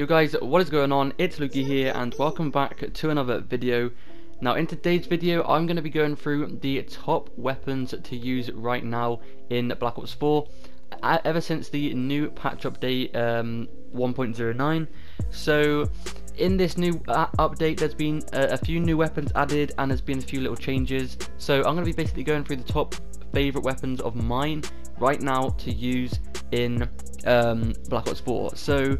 Yo guys, what is going on? It's Lukey here and welcome back to another video. Now in today's video I'm going to be going through the top weapons to use right now in Black Ops 4 ever since the new patch update 1.09. So in this new update there's been a few new weapons added and there's been a few little changes. So I'm going to be basically going through the top favourite weapons of mine right now to use in Black Ops 4. So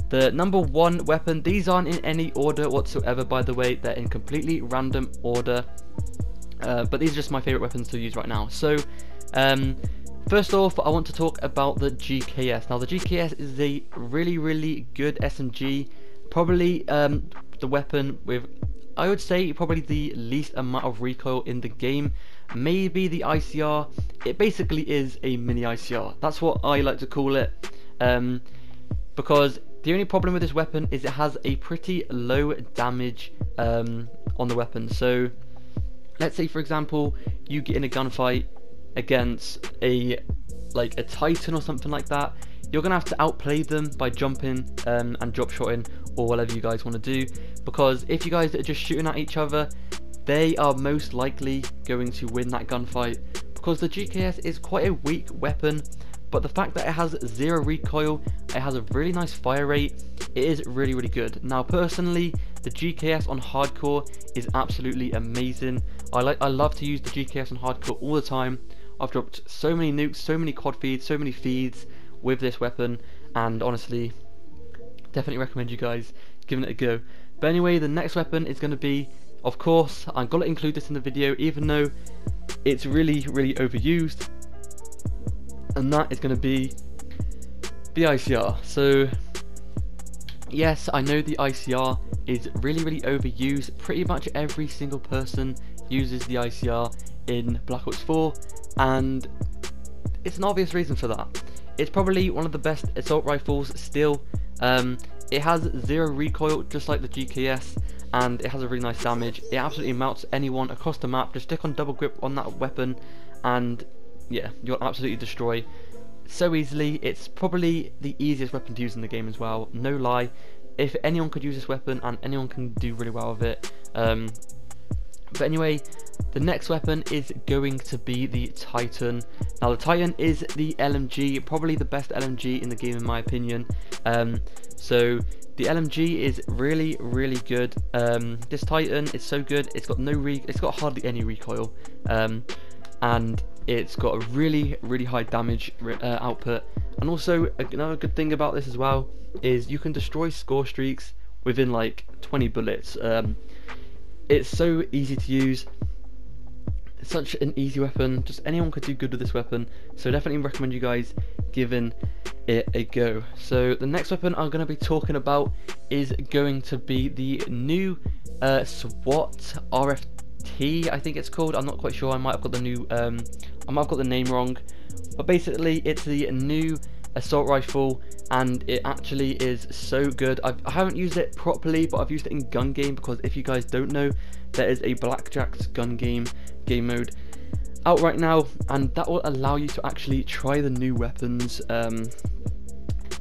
the number one weapon, these aren't in any order whatsoever by the way, they're in completely random order, but these are just my favourite weapons to use right now. So first off I want to talk about the GKS. Now the GKS is a really good SMG, probably the weapon with, I would say, probably the least amount of recoil in the game. Maybe the ICR, it basically is a mini ICR, that's what I like to call it, because the only problem with this weapon is it has a pretty low damage on the weapon. So let's say for example you get in a gunfight against a Titan or something like that, you're gonna have to outplay them by jumping and drop shotting or whatever you guys want to do, because if you guys are just shooting at each other, they are most likely going to win that gunfight, because the GKS is quite a weak weapon. But the fact that it has zero recoil, it has a really nice fire rate, it is really good. Now personally, the GKS on hardcore is absolutely amazing. I love to use the GKS on hardcore all the time. I've dropped so many nukes, so many quad feeds, so many feeds with this weapon, and honestly definitely recommend you guys giving it a go. But anyway, the next weapon is going to be, of course, I've got to include this in the video even though it's really overused, and that is going to be the ICR. So yes, I know the ICR is really overused. Pretty much every single person uses the ICR in Black Ops 4, and it's an obvious reason for that. It's probably one of the best assault rifles still. It has zero recoil just like the GKS, and it has a really nice damage. It absolutely melts anyone across the map. Just stick on double grip on that weapon and yeah, you'll absolutely destroy so easily. It's probably the easiest weapon to use in the game as well, no lie. If anyone could use this weapon, and anyone can do really well with it. But anyway, the next weapon is going to be the Titan. Now the Titan is the LMG, probably the best LMG in the game in my opinion. So the LMG is really good. This Titan is so good. It's got hardly any recoil, and it's got a really high damage output. And also another good thing about this as well is you can destroy score streaks within like 20 bullets. It's so easy to use. It's such an easy weapon. Just anyone could do good with this weapon. So definitely recommend you guys giving it a go. So the next weapon I'm going to be talking about is going to be the new SWAT RFT, I think it's called. I'm not quite sure. I might have got the new I might have got the name wrong, but basically it's the new assault rifle, and it actually is so good. I haven't used it properly, but I've used it in gun game, because if you guys don't know, there is a Blackjack's gun game mode out right now, and that will allow you to actually try the new weapons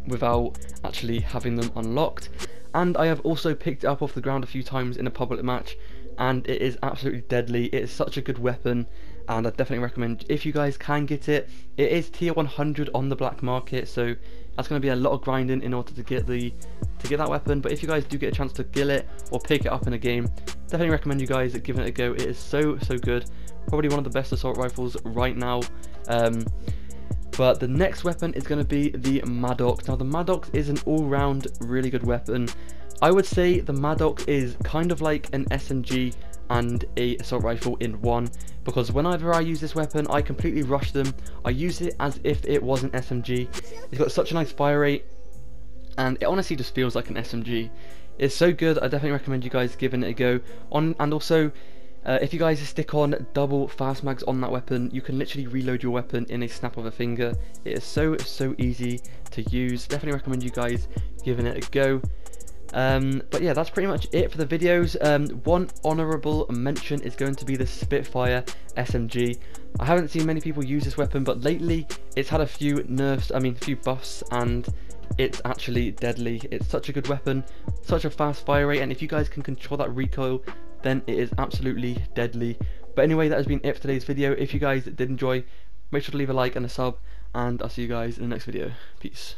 without actually having them unlocked. And I have also picked it up off the ground a few times in a public match, and it is absolutely deadly. It is such a good weapon, and I definitely recommend, if you guys can get it. It is tier 100 on the black market, so that's going to be a lot of grinding in order to get that weapon. But if you guys do get a chance to kill it or pick it up in a game, definitely recommend you guys giving it a go. It is so good, probably one of the best assault rifles right now. But the next weapon is going to be the Maddox. Now the Maddox is an all-round really good weapon. I would say the Maddox is kind of like an SMG and a assault rifle in one, because whenever I use this weapon I completely rush them. I use it as if it was an SMG. It's got such a nice fire rate, and it honestly just feels like an SMG. It's so good. I definitely recommend you guys giving it a go. And also if you guys stick on double fast mags on that weapon, you can literally reload your weapon in a snap of a finger. It is so easy to use. Definitely recommend you guys giving it a go. But yeah, that's pretty much it for the videos. One honourable mention is going to be the Spitfire SMG. I haven't seen many people use this weapon, but lately it's had a few nerfs, a few buffs, and it's actually deadly. It's such a good weapon, such a fast fire rate, and if you guys can control that recoil, then it is absolutely deadly. But anyway, that has been it for today's video. If you guys did enjoy, make sure to leave a like and a sub, and I'll see you guys in the next video. Peace.